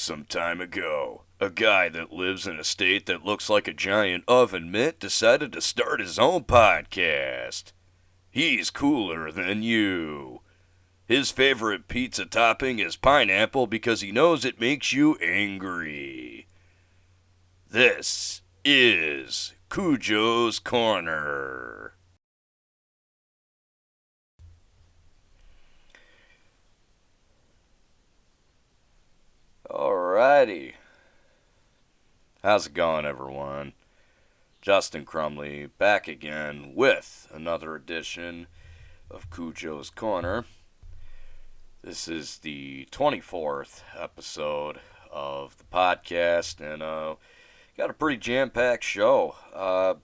some time ago, a guy that lives in a state that looks like a giant oven mitt decided to start his own podcast. He's cooler than you. His favorite pizza topping is pineapple because he knows it makes you angry. This is CuJo's Corner. Alrighty. How's it going, everyone? Justin Crumley back again with another edition of CuJo's Corner. This is the 24th episode of the podcast, and got a pretty jam-packed show. Got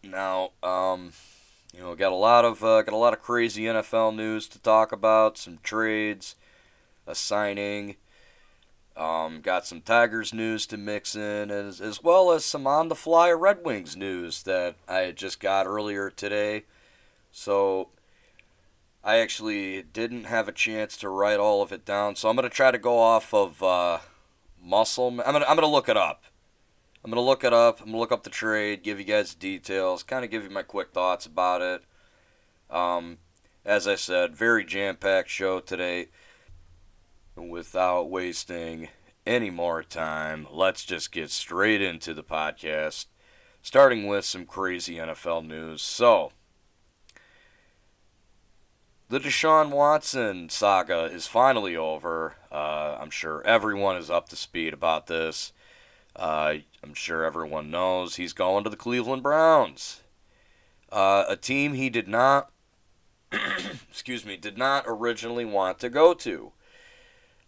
a lot of crazy NFL news to talk about, some trades, a signing. Got some Tigers news to mix in, as well as some on-the-fly Red Wings news that I just got earlier today. So I actually didn't have a chance to write all of it down, so I'm gonna try to go off of muscle. I'm gonna look it up. I'm gonna look up the trade, give you guys the details, kind of give you my quick thoughts about it. As I said, very jam-packed show today. Without wasting any more time, let's just get straight into the podcast, starting with some crazy NFL news. So, the Deshaun Watson saga is finally over. I'm sure everyone is up to speed about this. I'm sure everyone knows he's going to the Cleveland Browns, a team he did not, did not originally want to go to.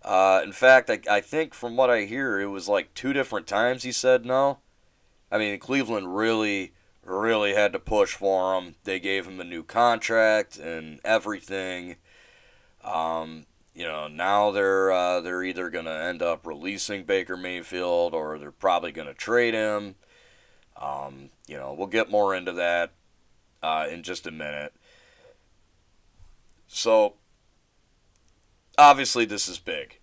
In fact, I think from what I hear, it was like 2 different times he said no. I mean, Cleveland really had to push for him. They gave him a new contract and everything. Now they're either going to end up releasing Baker Mayfield or they're probably going to trade him. We'll get more into that in just a minute. So, obviously, this is big.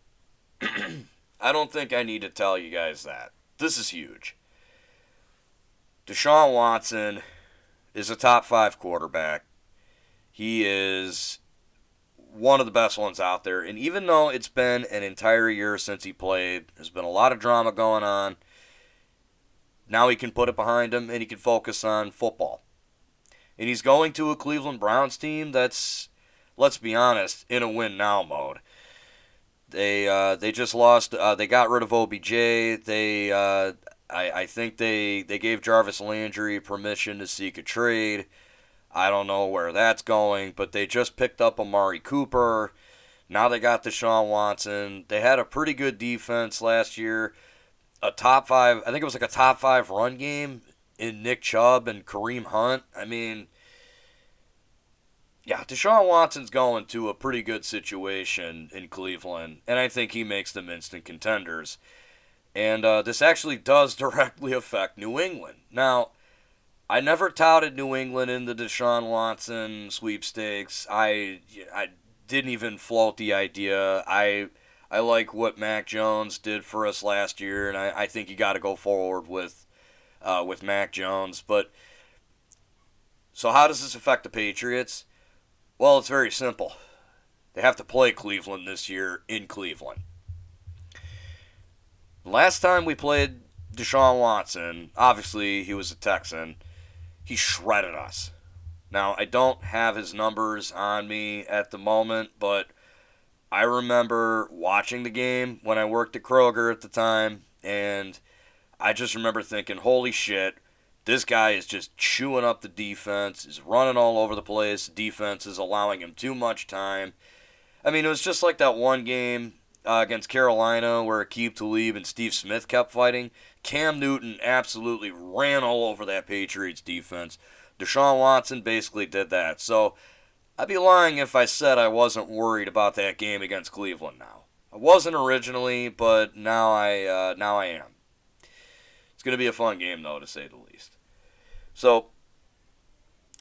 I don't think I need to tell you guys that. This is huge. Deshaun Watson is a top 5 quarterback. He is one of the best ones out there. And even though it's been an entire year since he played, there's been a lot of drama going on. Now he can put it behind him and he can focus on football. And he's going to a Cleveland Browns team that's, let's be honest, in a win-now mode. They just lost. They got rid of OBJ. I think they gave Jarvis Landry permission to seek a trade. I don't know where that's going, but they just picked up Amari Cooper. Now they got Deshaun Watson. They had a pretty good defense last year. A top 5. I think it was like a top 5 run game in Nick Chubb and Kareem Hunt. I mean, yeah, Deshaun Watson's going to a pretty good situation in Cleveland, and I think he makes them instant contenders. And this actually does directly affect New England. Now, I never touted New England in the Deshaun Watson sweepstakes. I didn't even float the idea. I like what Mac Jones did for us last year, and I think you got to go forward with Mac Jones. But so how does this affect the Patriots? Well, it's very simple. They have to play Cleveland this year in Cleveland. Last time we played Deshaun Watson, obviously he was a Texan, he shredded us. Now, I don't have his numbers on me at the moment, but I remember watching the game when I worked at Kroger at the time, and I just remember thinking, holy shit, this guy is just chewing up the defense, is running all over the place. Defense is allowing him too much time. I mean, it was just like that one game against Carolina where Aqib Talib and Steve Smith kept fighting. Cam Newton absolutely ran all over that Patriots defense. Deshaun Watson basically did that. So I'd be lying if I said I wasn't worried about that game against Cleveland now. I wasn't originally, but now I am. It's going to be a fun game, though, to say the least. So,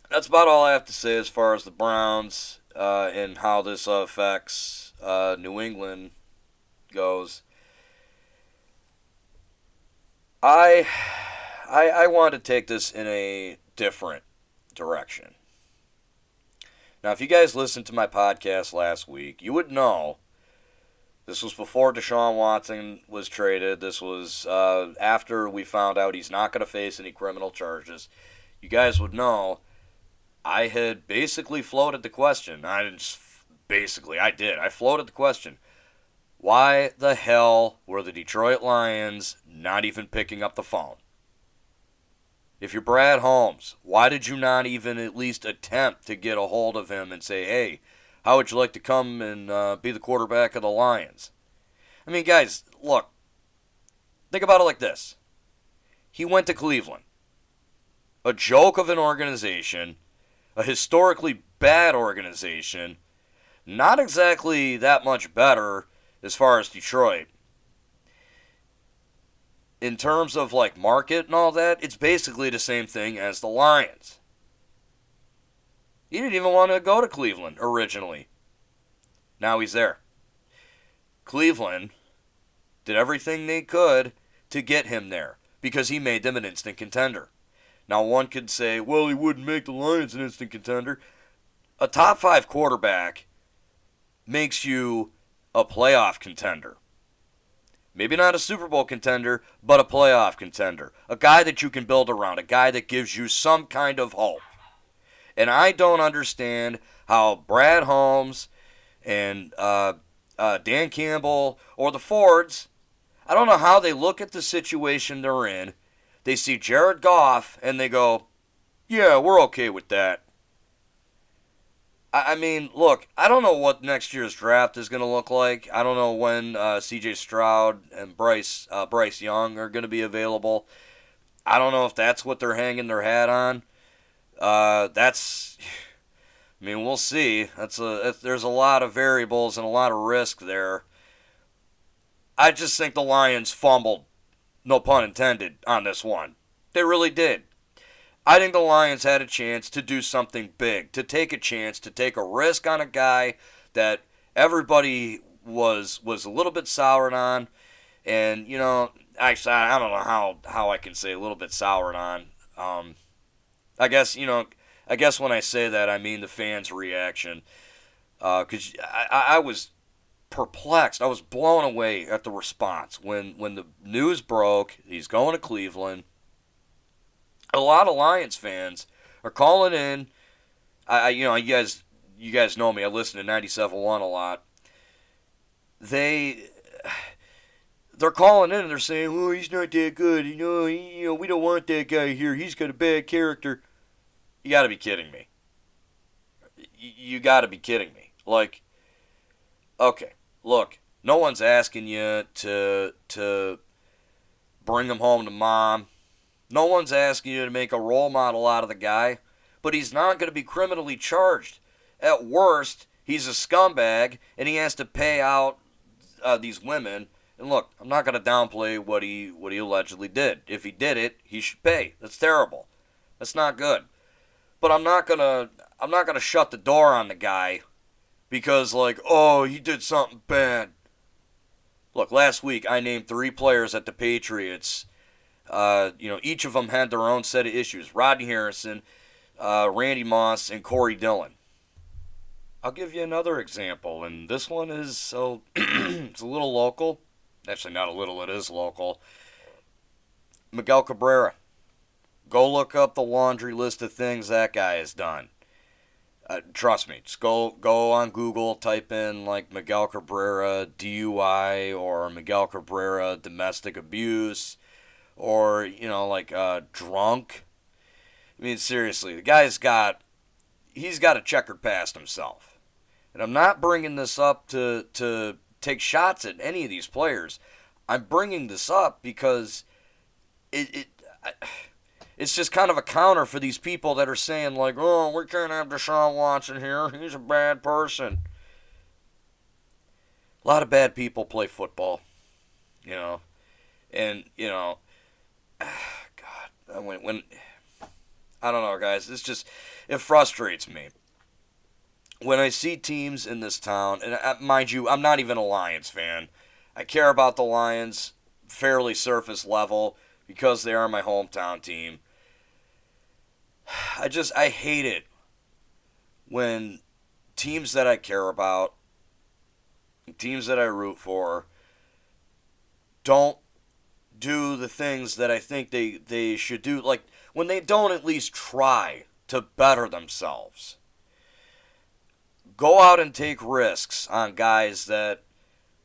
that's about all I have to say as far as the Browns and how this affects New England goes. I I want to take this in a different direction. Now, if you guys listened to my podcast last week, you would know this was before Deshaun Watson was traded. This was after we found out he's not going to face any criminal charges. You guys would know I had basically floated the question. I didn't basically, I did. I floated the question. Why the hell were the Detroit Lions not even picking up the phone? If you're Brad Holmes, why did you not even at least attempt to get a hold of him and say, hey, how would you like to come and be the quarterback of the Lions? I mean, guys, look, think about it like this. He went to Cleveland, a joke of an organization, a historically bad organization, not exactly that much better as far as Detroit. In terms of like market and all that, it's basically the same thing as the Lions. He didn't even want to go to Cleveland originally. Now he's there. Cleveland did everything they could to get him there because he made them an instant contender. Now one could say, well, he wouldn't make the Lions an instant contender. A top 5 quarterback makes you a playoff contender. Maybe not a Super Bowl contender, but a playoff contender. A guy that you can build around. A guy that gives you some kind of hope. And I don't understand how Brad Holmes and Dan Campbell or the Fords, I don't know how they look at the situation they're in. They see Jared Goff and they go, yeah, we're okay with that. I mean, look, I don't know what next year's draft is going to look like. I don't know when C.J. Stroud and Bryce Young are going to be available. I don't know if that's what they're hanging their hat on. I mean, we'll see. There's a lot of variables and a lot of risk there. I just think the Lions fumbled, no pun intended, on this one. They really did. I think the Lions had a chance to do something big, to take a chance, to take a risk on a guy that everybody was a little bit soured on. And, you know, actually, I don't know how I can say a little bit soured on. I guess when I say that, I mean the fans' reaction. Because I was perplexed. I was blown away at the response. When the news broke, he's going to Cleveland. A lot of Lions fans are calling in. You guys know me. I listen to 97.1 a lot. They're calling in and they're saying, "Oh, he's not that good. We don't want that guy here. He's got a bad character." You got to be kidding me. You got to be kidding me. Like, okay, look, no one's asking you to bring him home to mom. No one's asking you to make a role model out of the guy, but he's not going to be criminally charged. At worst, he's a scumbag, and he has to pay out these women. And look, I'm not going to downplay what he allegedly did. If he did it, he should pay. That's terrible. That's not good. But I'm not gonna shut the door on the guy because he did something bad. Look, last week I named 3 players at the Patriots. Each of them had their own set of issues. Rodney Harrison, Randy Moss, and Corey Dillon. I'll give you another example, and this one is it's a little local. Actually, not a little, it is local. Miguel Cabrera. Go look up the laundry list of things that guy has done. Trust me, just go on Google, type in Miguel Cabrera DUI or Miguel Cabrera domestic abuse or drunk. I mean, seriously, the guy's got a checkered past himself. And I'm not bringing this up to take shots at any of these players. I'm bringing this up because it's just kind of a counter for these people that are saying, we can't have Deshaun Watson here. He's a bad person. A lot of bad people play football, And, God, when I don't know, guys. It frustrates me. When I see teams in this town, and mind you, I'm not even a Lions fan. I care about the Lions fairly surface level because they are my hometown team. I hate it when teams that I care about, teams that I root for, don't do the things that I think they should do. Like, when they don't at least try to better themselves. Go out and take risks on guys that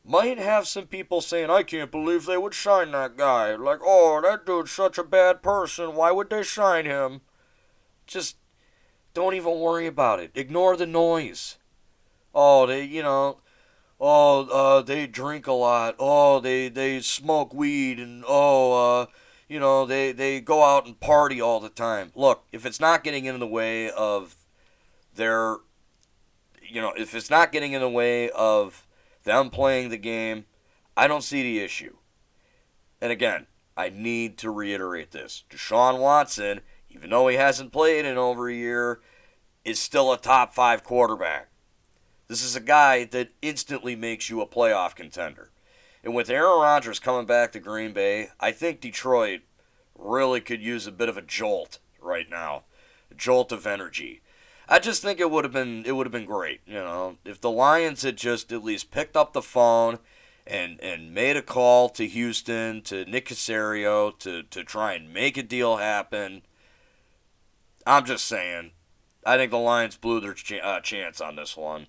might have some people saying, I can't believe they would sign that guy. Like, oh, that dude's such a bad person. Why would they sign him? Just don't even worry about it. Ignore the noise. Oh, they drink a lot. Oh, they smoke weed. And, they go out and party all the time. Look, if it's not getting in the way of their, if it's not getting in the way of them playing the game, I don't see the issue. And again, I need to reiterate this. Deshaun Watson, even though he hasn't played in over a year, is still a top 5 quarterback. This is a guy that instantly makes you a playoff contender. And with Aaron Rodgers coming back to Green Bay, I think Detroit really could use a bit of a jolt right now. A jolt of energy. I just think it would have been great, if the Lions had just at least picked up the phone and made a call to Houston, to Nick Caserio, to try and make a deal happen. I'm just saying, I think the Lions blew their chance on this one.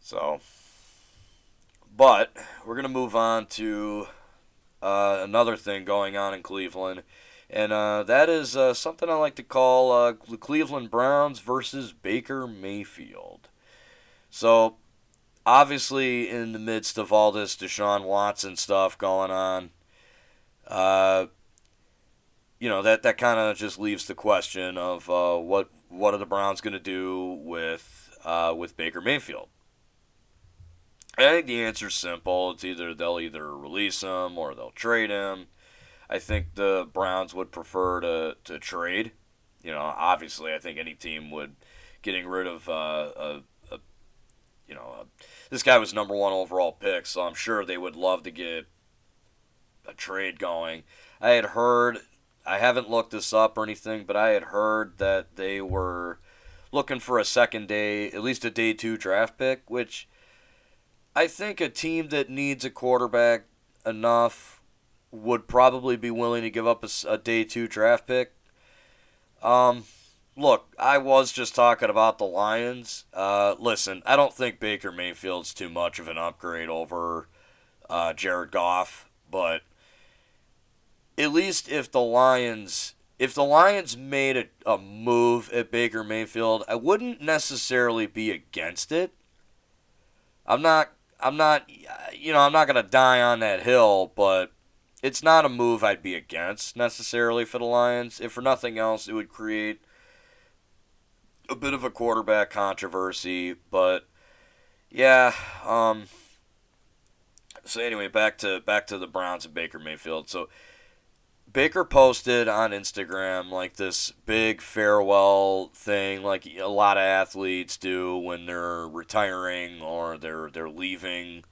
So, but we're going to move on to another thing going on in Cleveland. And that is something I like to call the Cleveland Browns versus Baker Mayfield. So, obviously, in the midst of all this Deshaun Watson stuff going on, that kind of just leaves the question of what are the Browns going to do with Baker Mayfield. I think the answer's simple. It's they'll either release him or they'll trade him. I think the Browns would prefer to trade. Obviously, I think any team would getting rid of this guy was number 1 overall pick, so I'm sure they would love to get a trade going. I had heard, I haven't looked this up or anything, but I had heard that they were looking for a second day, at least a day 2 draft pick, which I think a team that needs a quarterback enough would probably be willing to give up a day 2 draft pick. Look, I was just talking about the Lions. Listen, I don't think Baker Mayfield's too much of an upgrade over Jared Goff, but at least if the Lions made a move at Baker Mayfield, I wouldn't necessarily be against it. I'm not going to die on that hill, but it's not a move I'd be against necessarily for the Lions. If for nothing else, it would create a bit of a quarterback controversy, but yeah. So anyway, back to the Browns and Baker Mayfield. So Baker posted on Instagram like this big farewell thing, like a lot of athletes do when they're retiring or they're leaving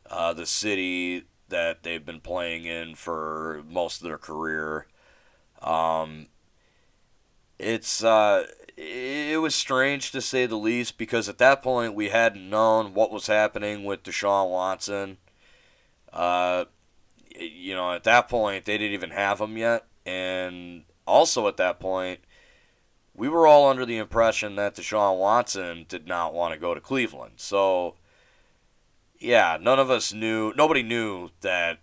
the city that they've been playing in for most of their career. It was strange to say the least, because at that point we hadn't known what was happening with Deshaun Watson. At that point they didn't even have him yet, and also at that point we were all under the impression that Deshaun Watson did not want to go to Cleveland. So yeah, nobody knew that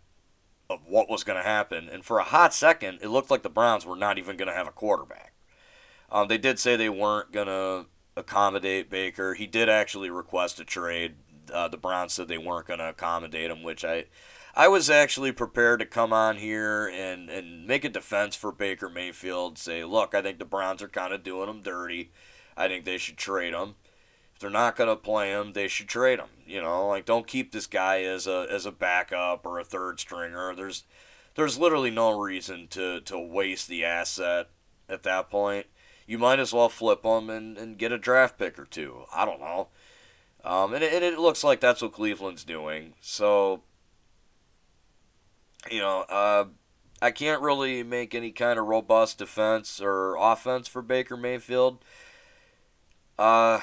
of what was going to happen, and for a hot second it looked like the Browns were not even going to have a quarterback. They did say they weren't going to accommodate Baker. He did actually request a trade. The Browns said they weren't going to accommodate him, which I was actually prepared to come on here and make a defense for Baker Mayfield. Say, look, I think the Browns are kind of doing him dirty. I think they should trade him. If they're not going to play him, they should trade him. Don't keep this guy as a backup or a third stringer. There's literally no reason to waste the asset at that point. You might as well flip him and get a draft pick or two. I don't know. And it looks like that's what Cleveland's doing. So, I can't really make any kind of robust defense or offense for Baker Mayfield. Uh,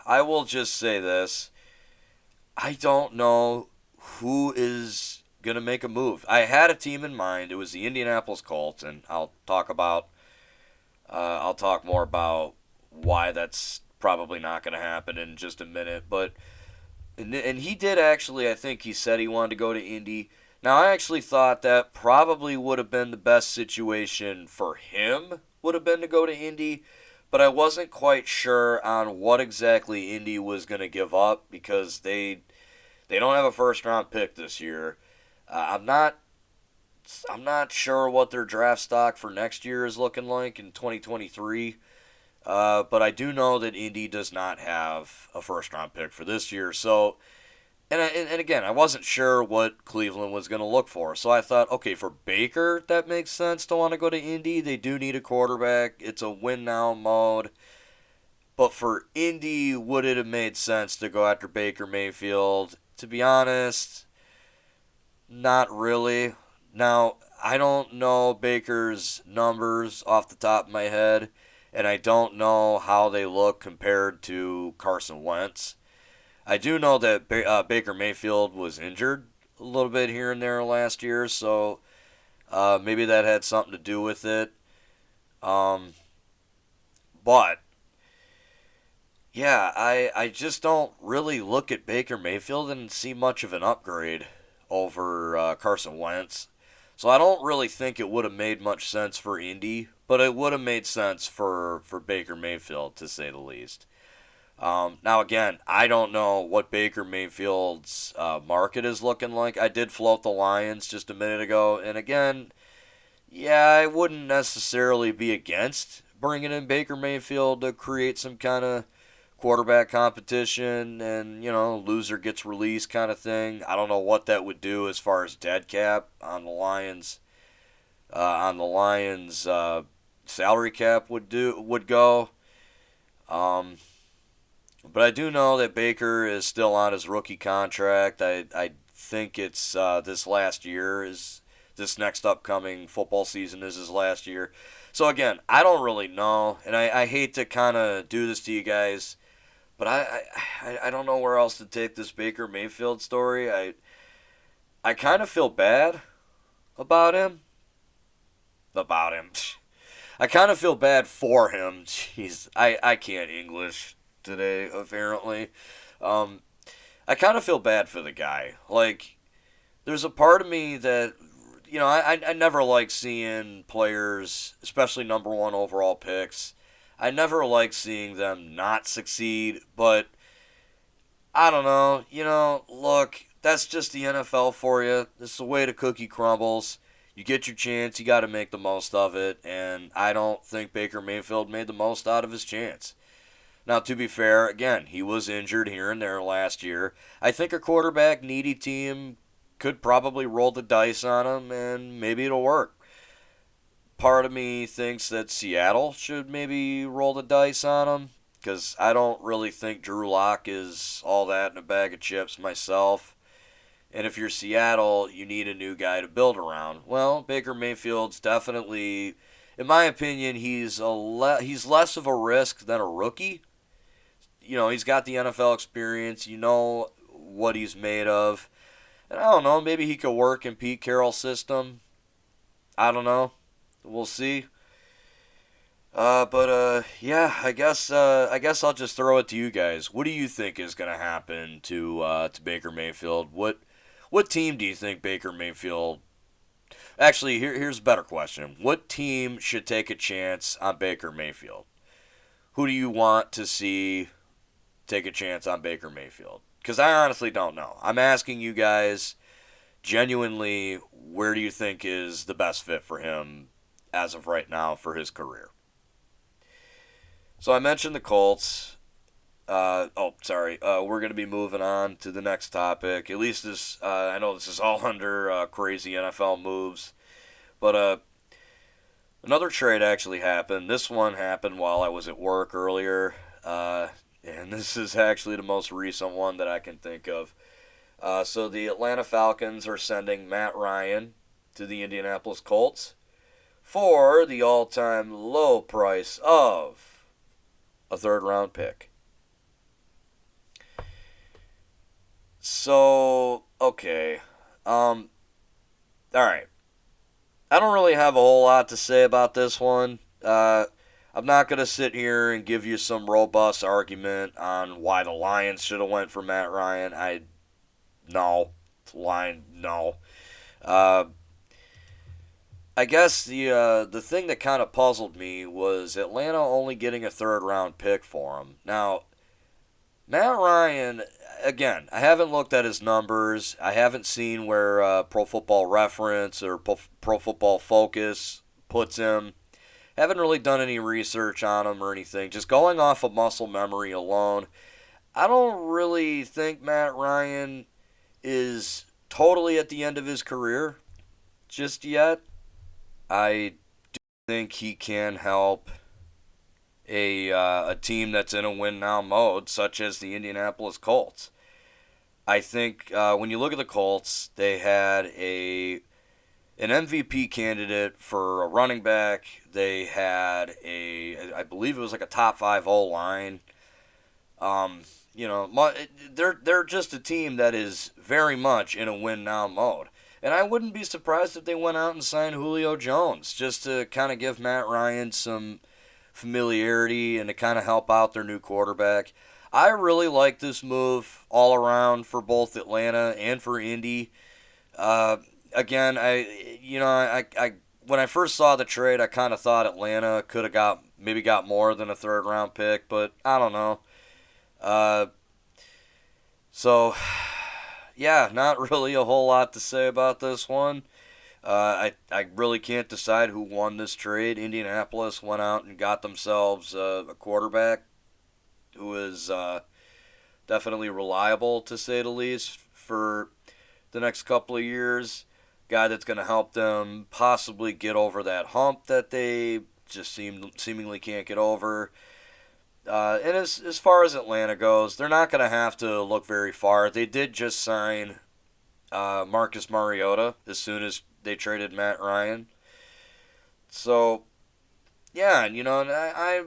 I will just say this. I don't know who is going to make a move. I had a team in mind. It was the Indianapolis Colts, and I'll talk more about why that's probably not going to happen in just a minute. But and he did actually. I think he said he wanted to go to Indy. Now I actually thought that probably would have been the best situation for him. Would have been to go to Indy, but I wasn't quite sure on what exactly Indy was going to give up because they don't have a first round pick this year. I'm not sure what their draft stock for next year is looking like in 2023. But I do know that Indy does not have a first round pick for this year. So, and again, I wasn't sure what Cleveland was going to look for. So I thought, okay, for Baker, that makes sense to want to go to Indy. They do need a quarterback. It's a win now mode. But for Indy, would it have made sense to go after Baker Mayfield? To be honest, not really. Now, I don't know Baker's numbers off the top of my head, and I don't know how they look compared to Carson Wentz. I do know that Baker Mayfield was injured a little bit here and there last year, so maybe that had something to do with it. But yeah, I just don't really look at Baker Mayfield and see much of an upgrade over Carson Wentz. So I don't really think it would have made much sense for Indy, but it would have made sense for Baker Mayfield, to say the least. Now, again, I don't know what Baker Mayfield's market is looking like. I did float the Lions just a minute ago, and again, yeah, I wouldn't necessarily be against bringing in Baker Mayfield to create some kind of quarterback competition and, loser gets released kind of thing. I don't know what that would do as far as dead cap on the Lions. Salary cap would go. But I do know that Baker is still on his rookie contract. I think it's this next upcoming football season is his last year. So again, I don't really know, and I hate to kind of do this to you guys, but I don't know where else to take this Baker Mayfield story. I kind of feel bad about him. About him. I kind of feel bad for him. Jeez, I can't English today, apparently. I kind of feel bad for the guy. Like, there's a part of me that, I never like seeing players, especially number one overall picks. I never like seeing them not succeed, but I don't know. Look, that's just the NFL for you. It's the way the cookie crumbles. You get your chance, you got to make the most of it, and I don't think Baker Mayfield made the most out of his chance. Now, to be fair, again, he was injured here and there last year. I think a quarterback needy team could probably roll the dice on him, and maybe it'll work. Part of me thinks that Seattle should maybe roll the dice on him, because I don't really think Drew Lock is all that in a bag of chips myself. And if you're Seattle, you need a new guy to build around. Well, Baker Mayfield's definitely, in my opinion, he's less of a risk than a rookie. He's got the NFL experience. You know what he's made of. And I don't know, maybe he could work in Pete Carroll's system. I don't know. We'll see. Yeah, I guess I'll just throw it to you guys. What do you think is going to happen to Baker Mayfield? What team do you think Baker Mayfield? Actually, here's a better question. What team should take a chance on Baker Mayfield? Who do you want to see take a chance on Baker Mayfield? Because I honestly don't know. I'm asking you guys genuinely, where do you think is the best fit for him as of right now for his career? So I mentioned the Colts. We're going to be moving on to the next topic. At least this, I know this is all under crazy NFL moves. But another trade actually happened. This one happened while I was at work earlier. And this is actually the most recent one that I can think of. So the Atlanta Falcons are sending Matt Ryan to the Indianapolis Colts for the all-time low price of a third-round pick. So, okay. All right. I don't really have a whole lot to say about this one. I'm not going to sit here and give you some robust argument on why the Lions should have went for Matt Ryan. No. No. Uh, I guess the thing that kind of puzzled me was Atlanta only getting a third round pick for him. Now, Matt Ryan, again, I haven't looked at his numbers. I haven't seen where Pro Football Reference or Pro Football Focus puts him. Haven't really done any research on him or anything. Just going off of muscle memory alone, I don't really think Matt Ryan is totally at the end of his career just yet. I do think he can help a team that's in a win now mode, such as the Indianapolis Colts. I think when you look at the Colts, they had an MVP candidate for a running back. They had I believe it was like a top 5 O-line. They're just a team that is very much in a win now mode. And I wouldn't be surprised if they went out and signed Julio Jones just to kind of give Matt Ryan some familiarity and to kind of help out their new quarterback. I really like this move all around for both Atlanta and for Indy. Again, I when I first saw the trade, I kind of thought Atlanta could have got more than a third round pick, but I don't know. So yeah, not really a whole lot to say about this one. I really can't decide who won this trade. Indianapolis went out and got themselves a quarterback who is definitely reliable, to say the least, for the next couple of years. Guy that's going to help them possibly get over that hump that they just seemingly can't get over. And as far as Atlanta goes, they're not going to have to look very far. They did just sign Marcus Mariota as soon as they traded Matt Ryan. So, yeah, and I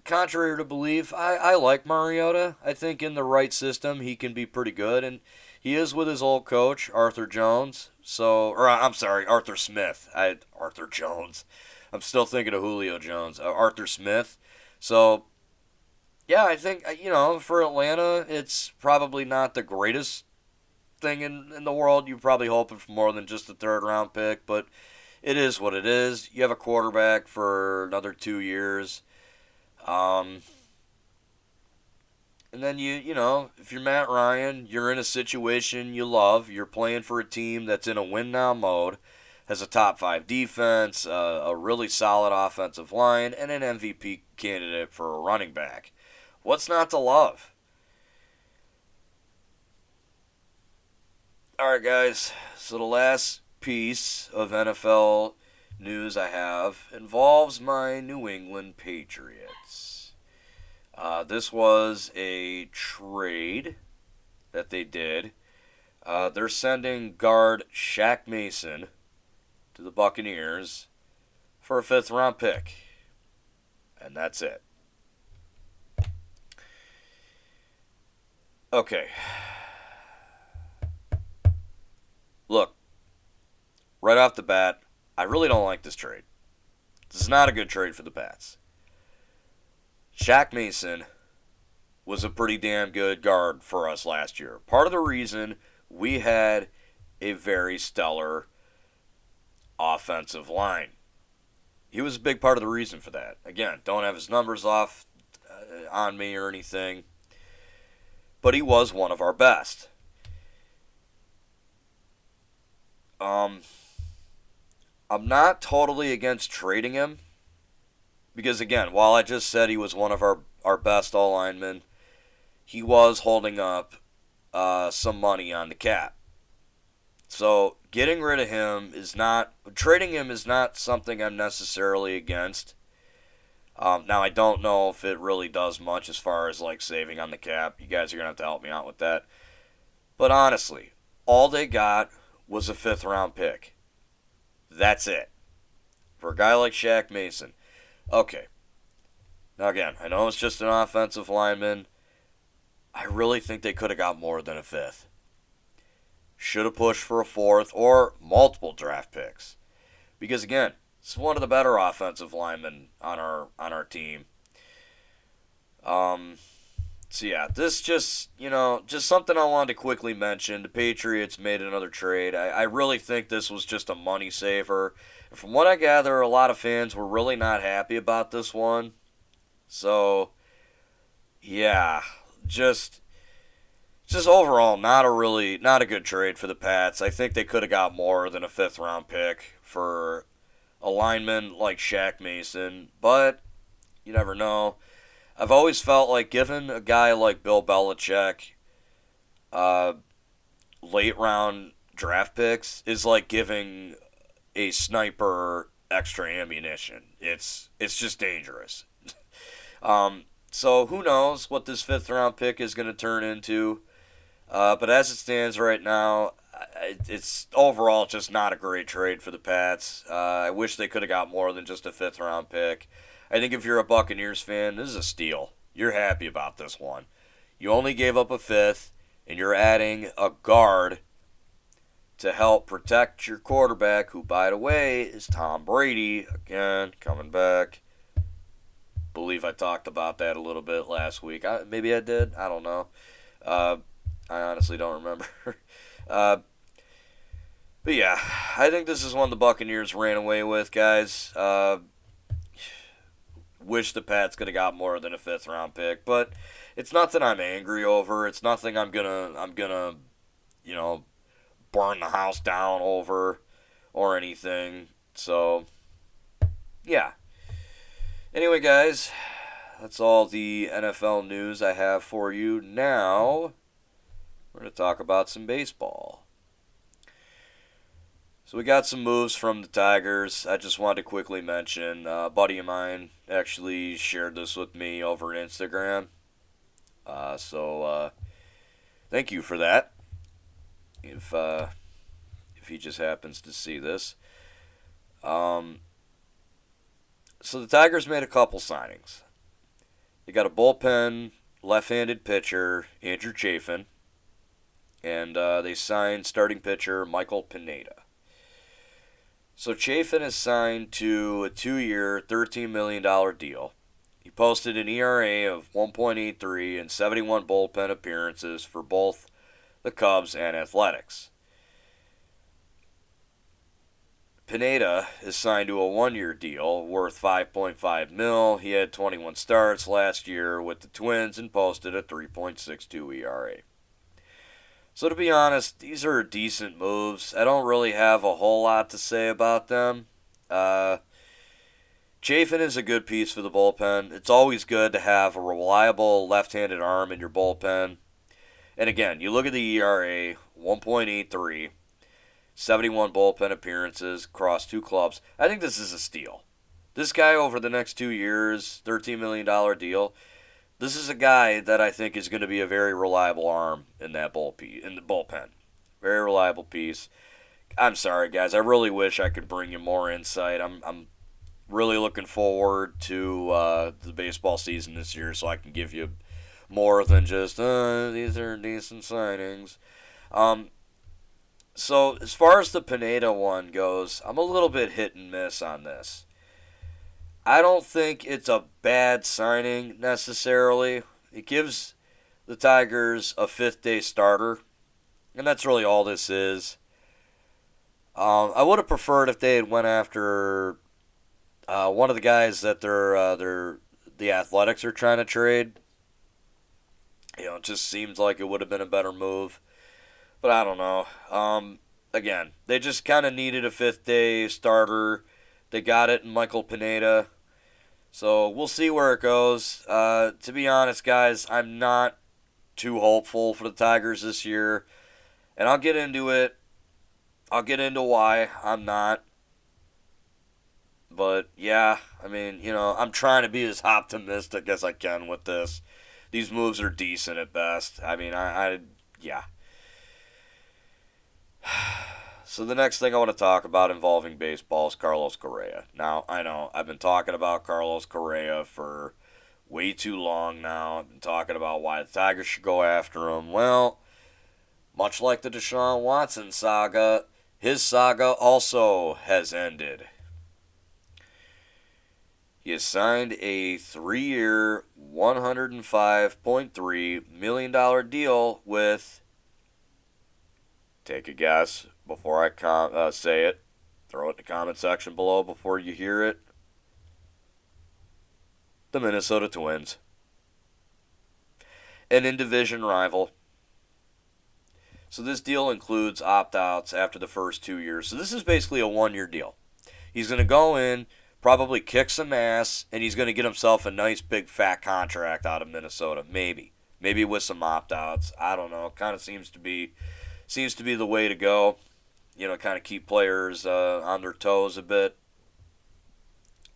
contrary to belief, I like Mariota. I think in the right system, he can be pretty good, and he is with his old coach, Arthur Jones. Arthur Smith. Arthur Jones. I'm still thinking of Julio Jones. Arthur Smith. So, yeah, I think, for Atlanta, it's probably not the greatest thing in the world. You're probably hoping for more than just a third round pick, but it is what it is. You have a quarterback for another 2 years. And then if you're Matt Ryan, you're in a situation you love. You're playing for a team that's in a win now mode, has a top 5 defense, a really solid offensive line, and an MVP candidate for a running back. What's not to love? Alright, guys. So the last piece of NFL news I have involves my New England Patriots. This was a trade that they did. They're sending guard Shaq Mason to the Buccaneers for a 5th round pick. And that's it. Okay. Look, right off the bat, I really don't like this trade. This is not a good trade for the Pats. Shaq Mason was a pretty damn good guard for us last year. Part of the reason we had a very stellar offensive line. He was a big part of the reason for that. Again, don't have his numbers off on me or anything, but he was one of our best. I'm not totally against trading him, because again, while I just said he was one of our best all-linemen, he was holding up some money on the cap. So getting rid of him trading him is not something I'm necessarily against. Now I don't know if it really does much as far as like saving on the cap. You guys are going to have to help me out with that. But honestly, all they got was a 5th round pick. That's it. For a guy like Shaq Mason. Okay. Now, again, I know it's just an offensive lineman. I really think they could have got more than a fifth. Should have pushed for a fourth or multiple draft picks. Because, again, it's one of the better offensive linemen on our team. So yeah, this just something I wanted to quickly mention. The Patriots made another trade. I really think this was just a money saver. From what I gather, a lot of fans were really not happy about this one. So yeah, just overall not a good trade for the Pats. I think they could have got more than a fifth round pick for a lineman like Shaq Mason, but you never know. I've always felt like giving a guy like Bill Belichick uh, late round draft picks is like giving a sniper extra ammunition. It's just dangerous. So who knows what this fifth round pick is going to turn into? But as it stands right now, it's overall just not a great trade for the Pats. I wish they could have got more than just a fifth round pick. I think if you're a Buccaneers fan, this is a steal. You're happy about this one. You only gave up a fifth, and you're adding a guard to help protect your quarterback, who, by the way, is Tom Brady. Again, coming back. Believe I talked about that a little bit last week. Maybe I did. I don't know. I honestly don't remember. But yeah, I think this is one the Buccaneers ran away with, guys. Wish the Pats could have got more than a fifth round pick, but it's nothing I'm angry over. It's nothing I'm gonna burn the house down over or anything. So yeah. Anyway, guys, that's all the NFL news I have for you. Now we're going to talk about some baseball. So we got some moves from the Tigers. I just wanted to quickly mention, a buddy of mine actually shared this with me over Instagram. So thank you for that. If he just happens to see this. So the Tigers made a couple signings. They got a bullpen left-handed pitcher, Andrew Chafin, and they signed starting pitcher Michael Pineda. So Chafin is signed to a 2-year, $13 million deal. He posted an ERA of 1.83 and 71 bullpen appearances for both the Cubs and Athletics. Pineda is signed to a 1-year deal worth $5.5 million. He had 21 starts last year with the Twins and posted a 3.62 ERA. So to be honest, these are decent moves. I don't really have a whole lot to say about them. Chafin is a good piece for the bullpen. It's always good to have a reliable left-handed arm in your bullpen. And again, you look at the ERA, 1.83, 71 bullpen appearances across two clubs. I think this is a steal. This guy over the next 2 years, $13 million deal, this is a guy that I think is going to be a very reliable arm in that in the bullpen. Very reliable piece. I'm sorry, guys. I really wish I could bring you more insight. I'm really looking forward to the baseball season this year, so I can give you more than just these are decent signings. So as far as the Pineda one goes, I'm a little bit hit and miss on this. I don't think it's a bad signing necessarily. It gives the Tigers a fifth-day starter, and that's really all this is. I would have preferred if they had went after one of the guys that the Athletics are trying to trade. It just seems like it would have been a better move, but I don't know. Again, they just kind of needed a fifth-day starter. They got it in Michael Pineda. So we'll see where it goes. To be honest, guys, I'm not too hopeful for the Tigers this year. And I'll get into it. I'll get into why I'm not. But, yeah, I mean, I'm trying to be as optimistic as I can with this. These moves are decent at best. I mean, yeah. So the next thing I want to talk about involving baseball is Carlos Correa. Now, I know I've been talking about Carlos Correa for way too long now. I've been talking about why the Tigers should go after him. Well, much like the Deshaun Watson saga, his saga also has ended. He has signed a 3-year, $105.3 million deal with, take a guess before I say it. Throw it in the comment section below before you hear it. The Minnesota Twins. An in-division rival. So this deal includes opt-outs after the first 2 years. So this is basically a 1-year deal. He's going to go in, probably kick some ass, and he's going to get himself a nice big fat contract out of Minnesota. Maybe with some opt-outs. I don't know. Kind of seems to be the way to go. You know, kind of keep players on their toes a bit.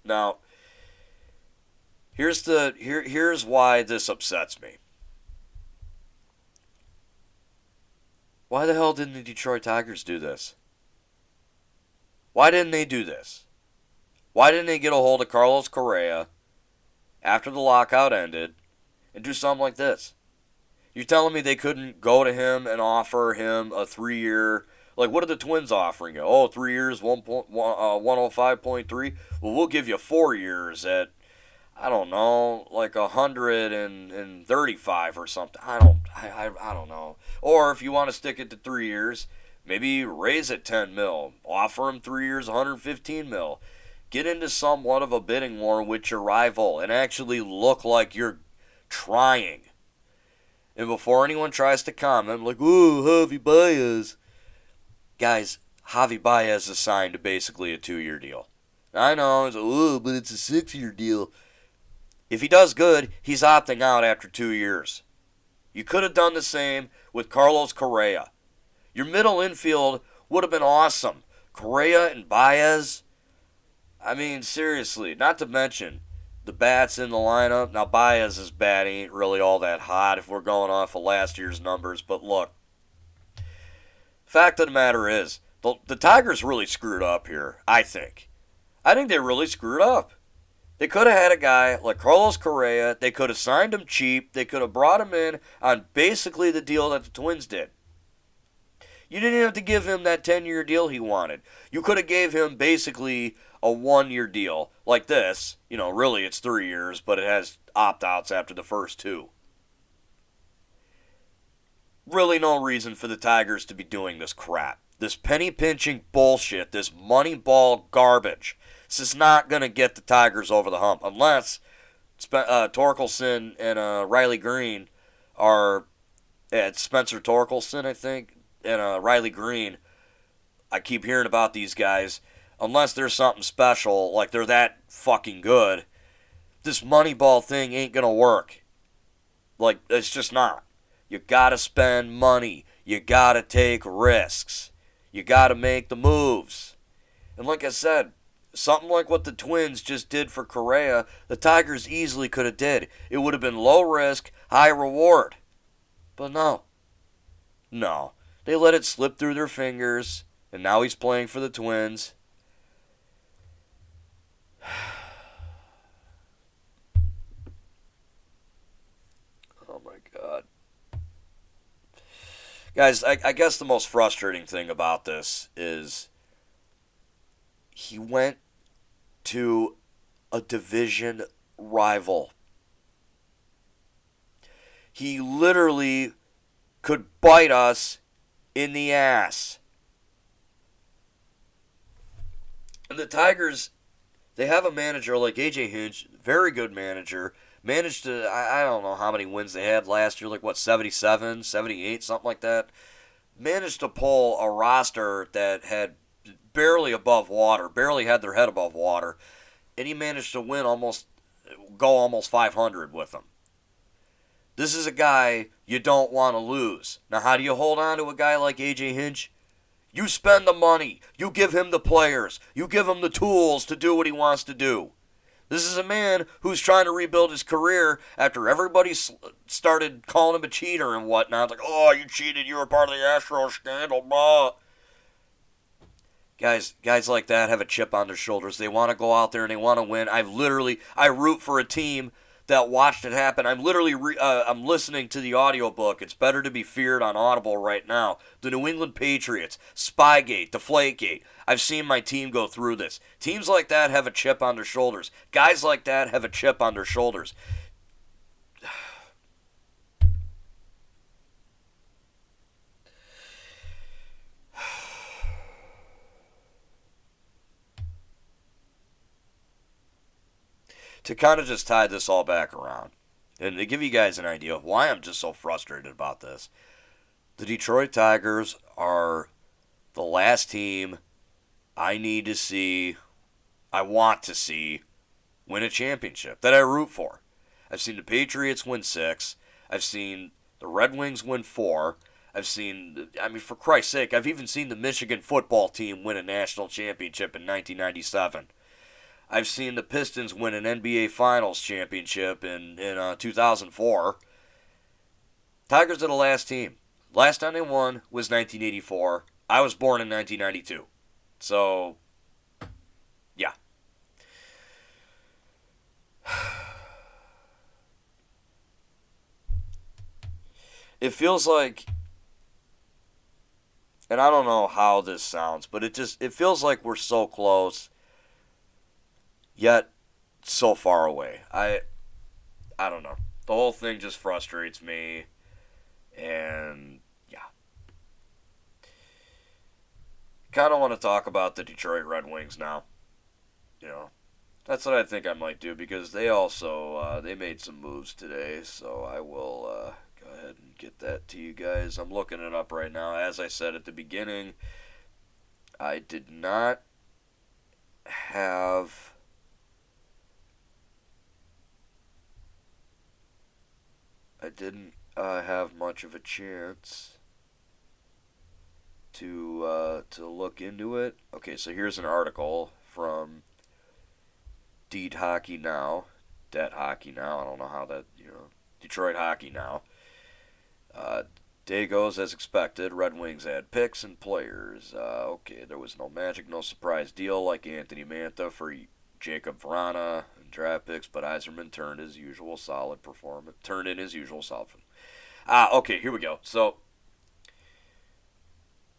Now, here's why this upsets me. Why the hell didn't the Detroit Tigers do this? Why didn't they do this? Why didn't they get a hold of Carlos Correa after the lockout ended and do something like this? You're telling me they couldn't go to him and offer him a 3-year... Like, what are the Twins offering you? Oh, 3 years, 105.3? Well, we'll give you 4 years at, I don't know, like 135 or something. I don't know. Or if you want to stick it to 3 years, maybe raise it 10 mil. Offer him 3 years, 115 mil. Get into somewhat of a bidding war with your rival and actually look like you're trying. And before anyone tries to comment, like, ooh, Javi Baez. Guys, Javi Baez is signed to basically a 2-year deal. I know, it's but it's a 6-year deal. If he does good, he's opting out after 2 years. You could have done the same with Carlos Correa. Your middle infield would have been awesome. Correa and Baez. I mean, seriously, not to mention the bats in the lineup. Now, Baez's bat ain't really all that hot if we're going off of last year's numbers, but look. Fact of the matter is, the Tigers really screwed up here, I think. I think they really screwed up. They could have had a guy like Carlos Correa. They could have signed him cheap. They could have brought him in on basically the deal that the Twins did. You didn't have to give him that 10-year deal he wanted. You could have gave him basically a 1-year deal like this. You know, really it's 3 years, but it has opt-outs after the first 2. Really no reason for the Tigers to be doing this crap. This penny-pinching bullshit, this money ball garbage. This is not going to get the Tigers over the hump unless Torkelson and Riley Green are... Spencer Torkelson, I think, and Riley Green. I keep hearing about these guys. Unless there's something special, like they're that fucking good, this Moneyball thing ain't going to work. Like, it's just not. You gotta spend money. You gotta take risks. You gotta make the moves. And like I said, something like what the Twins just did for Correa, the Tigers easily could have did. It would have been low risk, high reward. But no. No. They let it slip through their fingers, and now he's playing for the Twins. Oh my God. Guys, I guess the most frustrating thing about this is he went to a division rival. He literally could bite us in the ass. And the Tigers, they have a manager like A.J. Hinch, very good manager, managed to, I don't know how many wins they had last year, like what, 77, 78, something like that. Managed to pull a roster that had barely above water, barely had their head above water, and he managed to go almost 500 with them. This is a guy you don't want to lose. Now, how do you hold on to a guy like A.J. Hinch? You spend the money. You give him the players. You give him the tools to do what he wants to do. This is a man who's trying to rebuild his career after everybody started calling him a cheater and whatnot. Like, oh, you cheated. You were part of the Astros scandal. Blah. Guys like that have a chip on their shoulders. They want to go out there and they want to win. I root for a team that watched it happen. I'm listening to the audiobook. It's Better to Be Feared on Audible right now. The New England Patriots, Spygate, Deflategate. I've seen my team go through this. Teams like that have a chip on their shoulders. Guys like that have a chip on their shoulders. To kind of just tie this all back around, and to give you guys an idea of why I'm just so frustrated about this, the Detroit Tigers are the last team I need to see, I want to see, win a championship that I root for. I've seen the Patriots win 6. I've seen the Red Wings win 4. For Christ's sake, I've even seen the Michigan football team win a national championship in 1997. I've seen the Pistons win an NBA Finals championship in 2004. Tigers are the last team. Last time they won was 1984. I was born in 1992. So, yeah. It feels like, and I don't know how this sounds, but it feels like we're so close, yet so far away. I don't know. The whole thing just frustrates me, and yeah. Kind of want to talk about the Detroit Red Wings now. You know, that's what I think I might do because they also they made some moves today, so I will go ahead and get that to you guys. I'm looking it up right now. As I said at the beginning, I did not have I didn't have much of a chance to look into it. Okay, so here's an article from Deed Hockey Now, Det Hockey Now. I don't know how that Detroit Hockey Now. Day goes as expected. Red Wings add picks and players. Okay, there was no magic, no surprise deal like Anthony Mantha for Jacob Vrana and draft picks, but Yzerman turned in his usual solid performance. Okay, here we go. So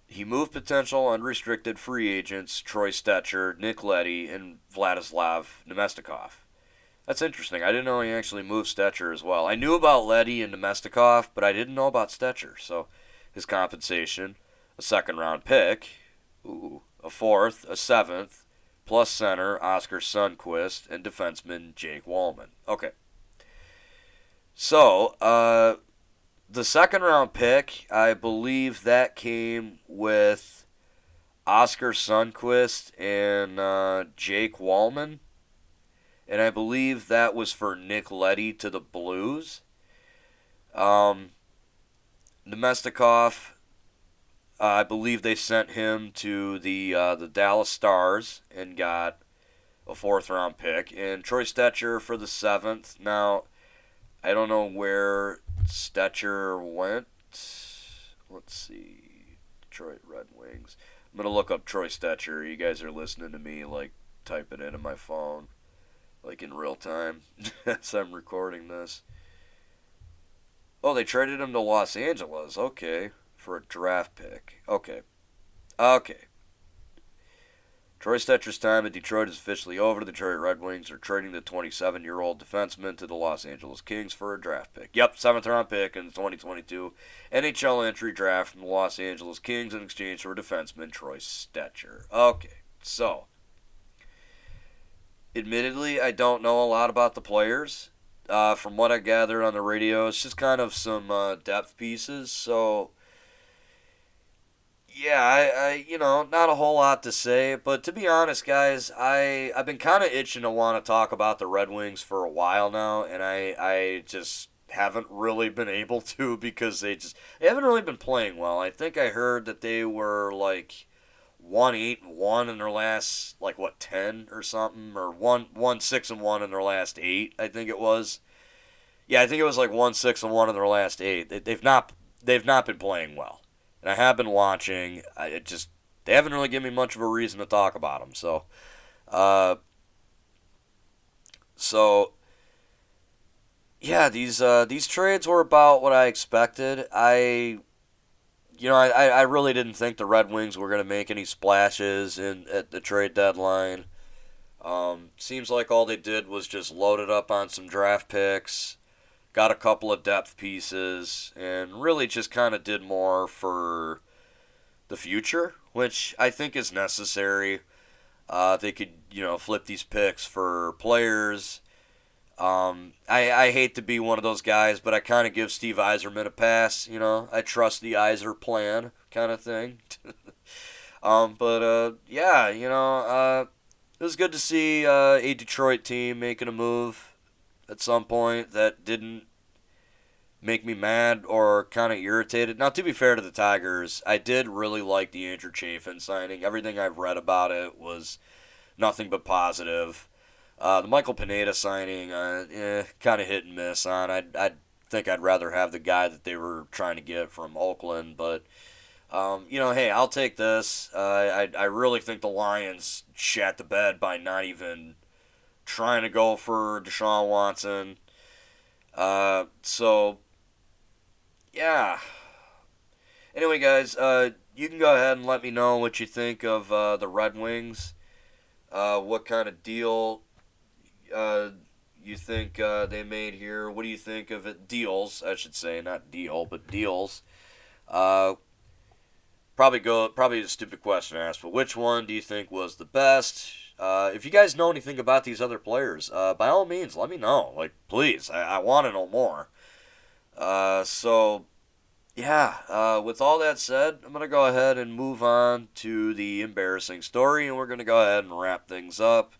he moved potential unrestricted free agents Troy Stecher, Nick Leddy, and Vladislav Nemestikov. That's interesting. I didn't know he actually moved Stecher as well. I knew about Leddy and Nemestikov, but I didn't know about Stecher. So his compensation, a second-round pick, a fourth, a seventh, plus center Oscar Sundquist, and defenseman Jake Wallman. Okay. So, the second-round pick, I believe that came with Oscar Sundquist and Jake Wallman. And I believe that was for Nick Leddy to the Blues. Nemestikov, I believe they sent him to the Dallas Stars and got a fourth-round pick. And Troy Stecher for the seventh. Now, I don't know where Stecher went. Let's see. Detroit Red Wings. I'm going to look up Troy Stecher. You guys are listening to me, type it into my phone. In real time as I'm recording this. Oh, they traded him to Los Angeles. Okay. For a draft pick. Okay. Troy Stecher's time at Detroit is officially over. The Detroit Red Wings are trading the 27-year-old defenseman to the Los Angeles Kings for a draft pick. Yep, 7th-round pick in the 2022 NHL entry draft from the Los Angeles Kings in exchange for defenseman Troy Stecher. Okay, so admittedly, I don't know a lot about the players. From what I gathered on the radio, it's just kind of some depth pieces. So, yeah, not a whole lot to say. But to be honest, guys, I've been kind of itching to want to talk about the Red Wings for a while now, and I just haven't really been able to because they haven't really been playing well. I think I heard that they were 1-8-1 in their last 10 or something, or 1-6-1 in their last 8. I think it was. Yeah, I think it was 1-6-1 in their last 8. They've not been playing well, and I have been watching. they haven't really given me much of a reason to talk about them. Uh, so yeah, these trades were about what I expected. I really didn't think the Red Wings were going to make any splashes in at the trade deadline. Seems like all they did was just load it up on some draft picks, got a couple of depth pieces, and really just kind of did more for the future, which I think is necessary. They could, flip these picks for players. I hate to be one of those guys, but I kind of give Steve Yzerman a pass. I trust the Yzer plan kind of thing. But yeah, it was good to see a Detroit team making a move at some point that didn't make me mad or kind of irritated. Now, to be fair to the Tigers, I did really like the Andrew Chafin signing. Everything I've read about it was nothing but positive. The Michael Pineda signing, kind of hit and miss on. I think I'd rather have the guy that they were trying to get from Oakland, but hey, I'll take this. I really think the Lions shat the bed by not even trying to go for Deshaun Watson. So yeah. Anyway, guys, you can go ahead and let me know what you think of the Red Wings. What kind of deal you think they made here? What do you think of it? Deals, I should say, not deal, but deals. Probably a stupid question to ask, but which one do you think was the best? If you guys know anything about these other players, by all means, let me know. Like, please, I want to know more. So, yeah, with all that said, I'm going to go ahead and move on to the embarrassing story, and we're going to go ahead and wrap things up.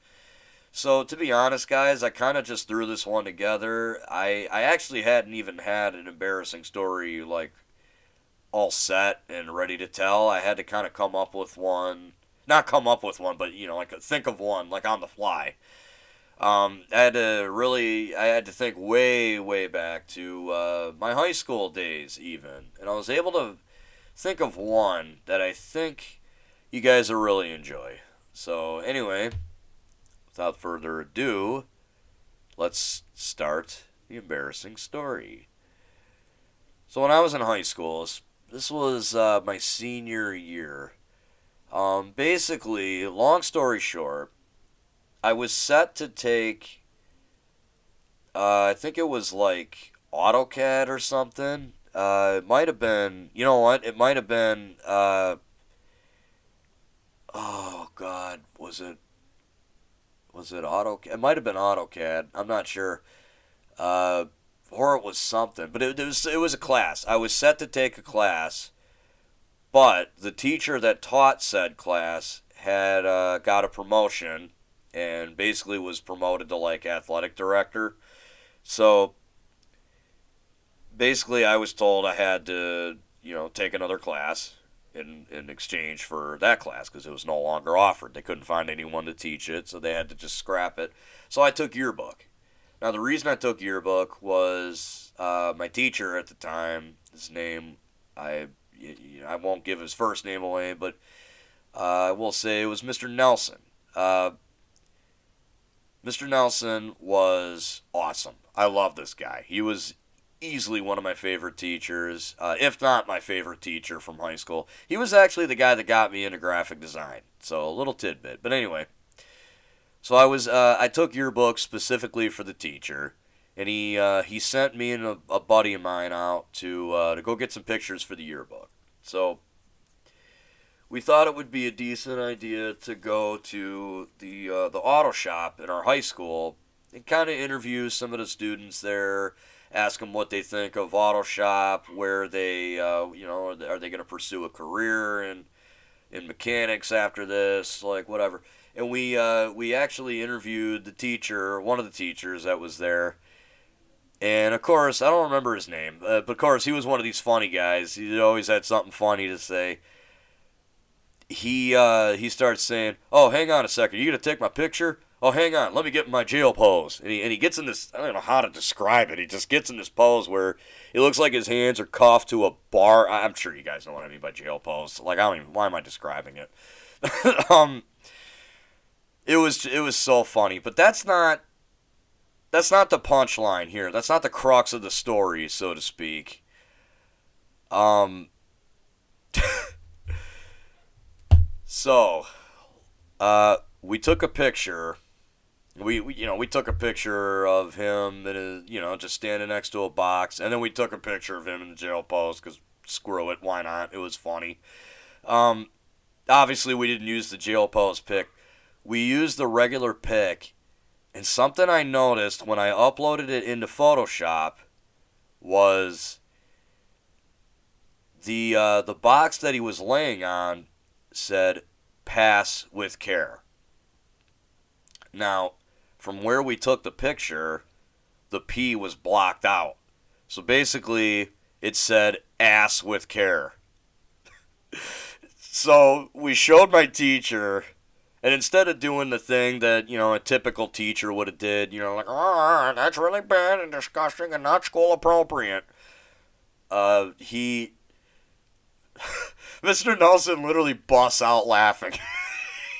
So, to be honest, guys, I kind of just threw this one together. I actually hadn't even had an embarrassing story, like, all set and ready to tell. I had to kind of come up with one. Not come up with one, but, like, think of one, like, on the fly. I had to think way, way back to my high school days, even. And I was able to think of one that I think you guys will really enjoy. So, anyway, without further ado, let's start the embarrassing story. So, when I was in high school, this was my senior year. Basically, long story short, I was set to take, I think it was like AutoCAD or something. It might have been, you know what? It might have been, oh God, was it AutoCAD? It might have been AutoCAD. I'm not sure. Or it was something, but it was a class. I was set to take a class, but the teacher that taught said class had got a promotion and basically was promoted to like athletic director. So basically, I was told I had to, take another class in exchange for that class because it was no longer offered. They couldn't find anyone to teach it, so they had to just scrap it. So I took yearbook. Now, the reason I took yearbook was my teacher at the time, his name, I won't give his first name away, but I will say it was Mr. Nelson. Mr. Nelson was awesome. I love this guy. He was easily one of my favorite teachers, if not my favorite teacher from high school. He was actually the guy that got me into graphic design. So a little tidbit. But anyway, so I took yearbook specifically for the teacher, and he sent me and a buddy of mine out to go get some pictures for the yearbook. So we thought it would be a decent idea to go to the auto shop in our high school and kind of interview some of the students there, ask them what they think of auto shop, where they, are they going to pursue a career in mechanics after this, like whatever. And we actually interviewed the teacher, one of the teachers that was there. And of course, I don't remember his name, but of course he was one of these funny guys. He always had something funny to say. He starts saying, "Oh, hang on a second. You gonna take my picture? oh, hang on, let me get in my jail pose. And he gets in this, I don't know how to describe it. He just gets in this pose where it looks like his hands are cuffed to a bar. I'm sure you guys know what I mean by jail pose. Like, I don't even, why am I describing it? It was so funny. But that's not the punchline here. That's not the crux of the story, so to speak. Um, so, we took a picture. We took a picture of him and just standing next to a box, and then we took a picture of him in the jail post because screw it, why not? It was funny. Um, Obviously we didn't use the jail post pic. We used the regular pic, and something I noticed when I uploaded it into Photoshop was the box that he was laying on said "pass with care." Now, from where we took the picture, the P was blocked out. So basically, it said ass with care. So we showed my teacher, and instead of doing the thing that, a typical teacher would have did, like, oh, that's really bad and disgusting and not school appropriate, he, Mr. Nelson literally busts out laughing.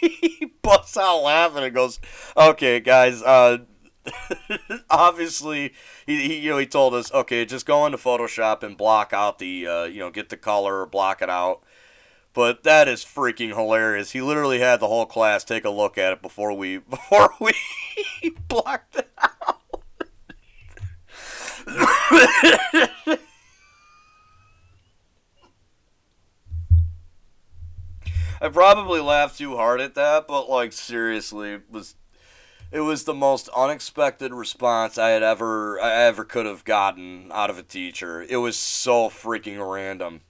He busts out laughing and goes, okay, guys, obviously, he told us, okay, just go into Photoshop and block out the, get the color or block it out. But that is freaking hilarious. He literally had the whole class take a look at it before we blocked it out. I probably laughed too hard at that, but like seriously, it was the most unexpected response I ever could have gotten out of a teacher. It was so freaking random.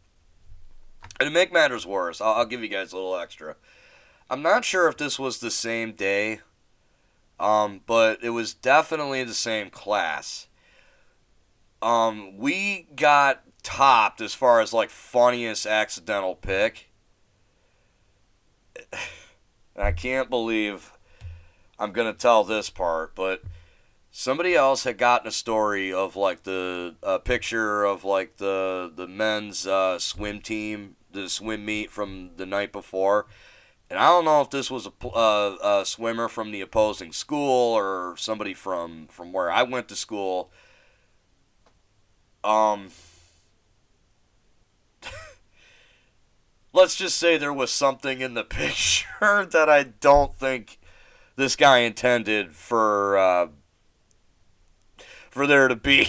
And to make matters worse, I'll give you guys a little extra. I'm not sure if this was the same day, but it was definitely the same class. We got topped as far as like funniest accidental pick. I can't believe I'm gonna tell this part, but somebody else had gotten a story of like the picture of like the men's swim team, the swim meet from the night before, and I don't know if this was a swimmer from the opposing school or somebody from where I went to school. Um, let's just say there was something in the picture that I don't think this guy intended for there to be.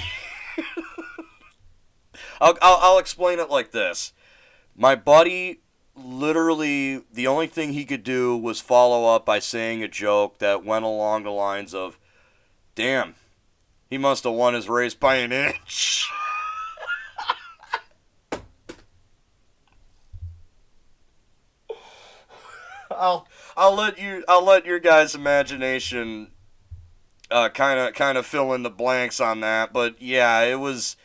I'll explain it like this. My buddy, literally, the only thing he could do was follow up by saying a joke that went along the lines of, damn, he must have won his race by an inch. I'll let your guys' imagination kind of fill in the blanks on that, but yeah, it was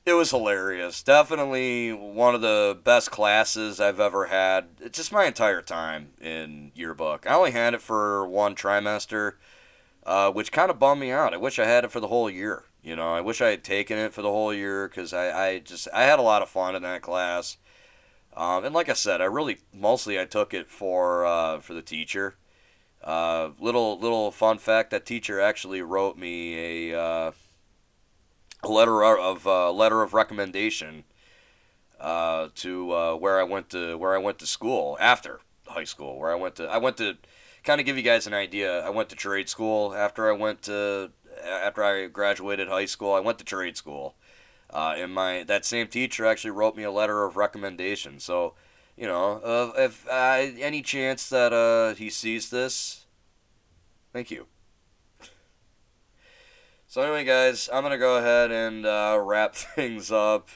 hilarious. Definitely one of the best classes I've ever had. Just my entire time in yearbook. I only had it for one trimester, which kind of bummed me out. I wish I had it for the whole year. I wish I had taken it for the whole year because I had a lot of fun in that class. And like I said, I took it for the teacher. Little fun fact: that teacher actually wrote me a letter of recommendation to where I went to school after high school. I went to kind of give you guys an idea. I went to trade school after I graduated high school. I went to trade school. And that same teacher actually wrote me a letter of recommendation. So, if any chance that he sees this, thank you. So anyway, guys, I'm gonna go ahead and wrap things up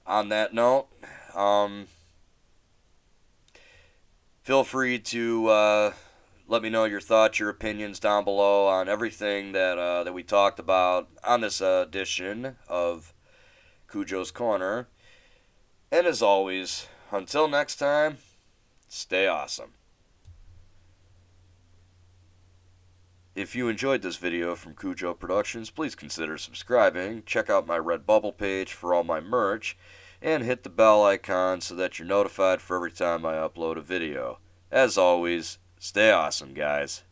on that note. Um, Feel free to let me know your thoughts, your opinions down below on everything that we talked about on this edition of CuJo's Corner. And as always, until next time, stay awesome. If you enjoyed this video from CuJo Productions, please consider subscribing, check out my Redbubble page for all my merch, and hit the bell icon so that you're notified for every time I upload a video. As always, stay awesome, guys.